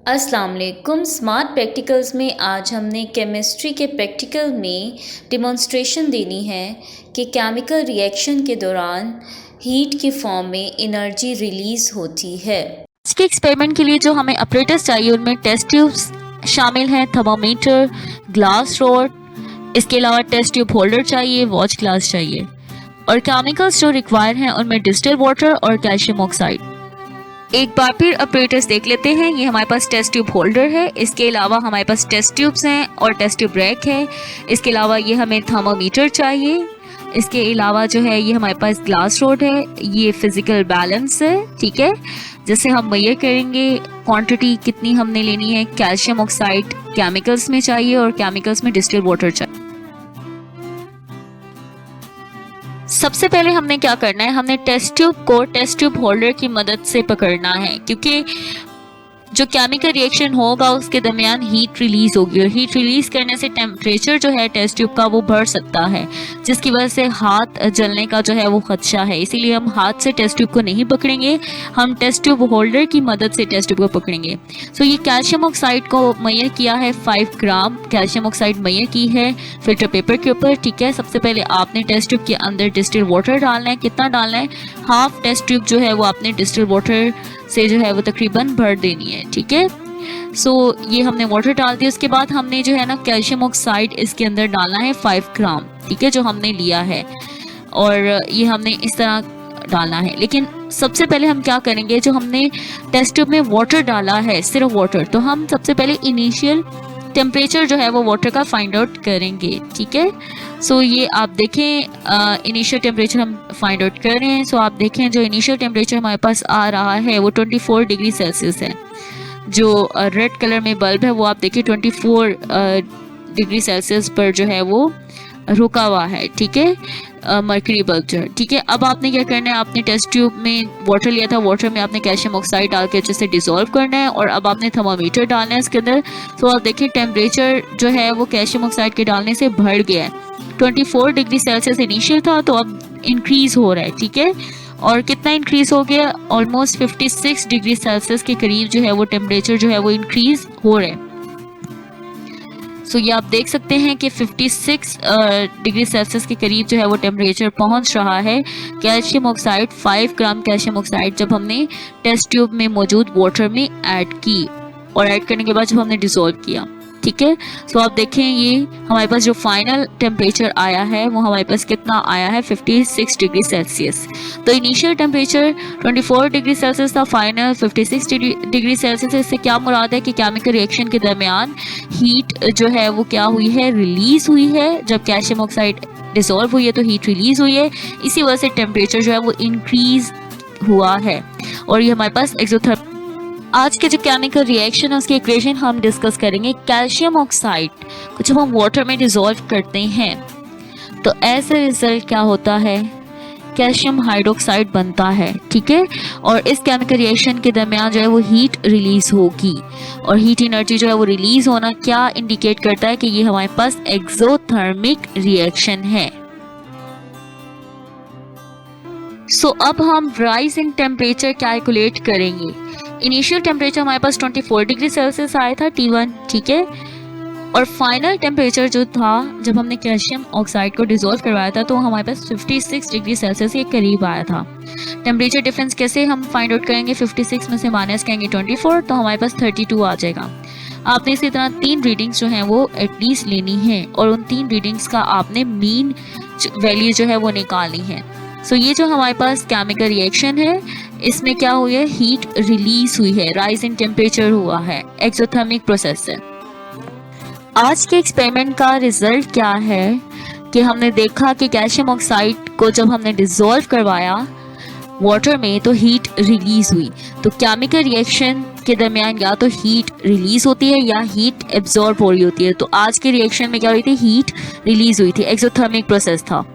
अस्सलाम वालेकुम। Smart practicals में आज हमने केमिस्ट्री के प्रैक्टिकल में डिमॉन्स्ट्रेशन देनी है कि केमिकल रिएक्शन के दौरान हीट की फॉर्म में एनर्जी रिलीज़ होती है। इसके एक्सपेरिमेंट के लिए जो हमें ऑपरेटर्स चाहिए उनमें टेस्ट ट्यूब्स शामिल हैं, थर्मामीटर, ग्लास रॉड, इसके अलावा टेस्ट ट्यूब होल्डर चाहिए, वॉच ग्लास चाहिए और केमिकल्स जो रिक्वायर हैं उनमें डिस्टिल्ड वाटर और कैल्शियम ऑक्साइड। एक बार फिर ऑपरेटर्स देख लेते हैं। ये हमारे पास टेस्ट ट्यूब होल्डर है, इसके अलावा हमारे पास टेस्ट ट्यूब्स हैं और टेस्ट ट्यूब रैक है। इसके अलावा ये हमें थर्मामीटर चाहिए। इसके अलावा जो है ये हमारे पास ग्लास रॉड है, ये फिजिकल बैलेंस है, ठीक है, जिससे हम मेजर करेंगे क्वांटिटी कितनी हमने लेनी है। कैल्शियम ऑक्साइड केमिकल्स में चाहिए और केमिकल्स में डिस्टिल्ड वाटर चाहिए। सबसे पहले हमने क्या करना है, हमने टेस्ट ट्यूब को टेस्ट ट्यूब होल्डर की मदद से पकड़ना है, क्योंकि जो केमिकल रिएक्शन होगा उसके दरमियान हीट रिलीज होगी और हीट रिलीज करने से टेम्परेचर जो है टेस्ट ट्यूब का वो बढ़ सकता है, जिसकी वजह से हाथ जलने का जो है वो खदशा है। इसीलिए हम हाथ से टेस्ट ट्यूब को नहीं पकड़ेंगे, हम टेस्ट ट्यूब होल्डर की मदद से टेस्ट ट्यूब को पकड़ेंगे। सो ये कैल्शियम ऑक्साइड को मेजर किया है, 5 ग्राम कैल्शियम ऑक्साइड मेजर की है फिल्टर पेपर के ऊपर, ठीक है। सबसे पहले आपने टेस्ट ट्यूब के अंदर डिस्टिल्ड वाटर डालना है। कितना डालना है? हाफ टेस्ट ट्यूब जो है वो आपने डिस्टिल्ड वाटर से जो है वो तकरीबन भर देनी है, ठीक है। सो ये हमने वाटर डाल दिया। उसके बाद हमने जो है ना कैल्शियम ऑक्साइड इसके अंदर डालना है 5 ग्राम, ठीक है, जो हमने लिया है और ये हमने इस तरह डालना है। लेकिन सबसे पहले हम क्या करेंगे, जो हमने टेस्ट ट्यूब में वाटर डाला है, सिर्फ वाटर, तो हम सबसे पहले इनिशियल टेम्परेचर जो है वो वाटर का फाइंड आउट करेंगे, ठीक है। सो ये आप देखें इनिशियल टेम्परेचर हम फाइंड आउट कर रहे हैं। सो आप देखें जो इनिशियल टेम्परेचर हमारे पास आ रहा है वो 24 डिग्री सेल्सियस है। जो रेड कलर में बल्ब है वो आप देखिए 24 डिग्री सेल्सियस पर जो है वो रुका हुआ है, ठीक है, मर्करी बल्ब जो है, ठीक है। अब आपने क्या करना है, आपने टेस्ट ट्यूब में वाटर लिया था, वाटर में आपने कैल्शियम ऑक्साइड डाल के अच्छे से डिसॉल्व करना है और अब आपने थर्मामीटर डालना है इसके अंदर। तो आप देखिए टेम्परेचर जो है वो कैल्शियम ऑक्साइड के डालने से बढ़ गया है। 24 डिग्री सेल्सियस इनिशियल था, तो अब इंक्रीज हो रहा है, ठीक है। और कितना इंक्रीज हो गया? ऑलमोस्ट 56 डिग्री सेल्सियस के करीब जो है वो टेम्परेचर जो है वो इंक्रीज हो रहा है। सो ये आप देख सकते हैं कि 56 डिग्री सेल्सियस के करीब जो है वो टेम्परेचर पहुंच रहा है। कैल्शियम ऑक्साइड 5 ग्राम कैल्शियम ऑक्साइड जब हमने टेस्ट ट्यूब में मौजूद वाटर में ऐड की और ऐड करने के बाद जब हमने डिसॉल्व किया, ठीक है। सो आप देखें ये हमारे पास जो फाइनल टेम्परेचर आया है वो हमारे पास कितना आया है, 56 डिग्री सेल्सियस। तो इनिशियल टेम्परेचर 24 डिग्री सेल्सियस था, फाइनल 56 डिग्री सेल्सियस। इससे क्या मुराद है कि केमिकल रिएक्शन के दरमियान हीट जो है वो क्या हुई है, रिलीज हुई है। जब कैल्शियम ऑक्साइड डिसॉल्व हुई है तो हीट रिलीज हुई है, इसी वजह से टेम्परेचर जो है वो इंक्रीज हुआ है और ये हमारे पास एक्सोथर्मल। आज के जो केमिकल रिएक्शन है उसकी इक्वेशन हम डिस्कस करेंगे। कैल्शियम ऑक्साइड को जब हम वाटर में डिसॉल्व करते हैं तो ऐसे रिजल्ट क्या होता है, कैल्शियम हाइड्रोक्साइड बनता है, ठीक है। और इस केमिकल रिएक्शन के दरमियान जो है वो हीट रिलीज होगी और हीट एनर्जी जो है वो रिलीज होना क्या इंडिकेट करता है कि ये हमारे पास एक्सोथर्मिक रिएक्शन है। सो अब हम राइज इन टेम्परेचर कैलकुलेट करेंगे। इनिशियल टेम्परेचर हमारे पास 24 डिग्री सेल्सियस आया था T1, ठीक है, और फाइनल टेम्परेचर जो था जब हमने कैल्शियम ऑक्साइड को डिसॉल्व करवाया था तो हमारे पास 56 डिग्री सेल्सियस के करीब आया था। टेम्परेचर डिफरेंस कैसे हम फाइंड आउट करेंगे, 56 में से माइनस करेंगे 24 तो हमारे पास 32 आ जाएगा। आपने इसी तरह 3 रीडिंग्स जो हैं वो एटलीस्ट लेनी है और उन 3 रीडिंग्स का आपने मीन वैल्यू जो है वो निकालनी है। सो ये जो हमारे पास केमिकल रिएक्शन है इसमें क्या हुई है, हीट रिलीज हुई है, राइज इन टेम्परेचर हुआ है, एक्सोथर्मिक प्रोसेस है। आज के एक्सपेरिमेंट का रिजल्ट क्या है कि हमने देखा कि कैल्शियम ऑक्साइड को जब हमने डिसॉल्व करवाया वाटर में तो हीट रिलीज हुई। तो केमिकल रिएक्शन के दरमियान या तो हीट रिलीज होती है या हीट एब्जॉर्ब हो रही होती है। तो आज के रिएक्शन में क्या हुई थी, हीट रिलीज हुई थी, एक्सोथर्मिक प्रोसेस था।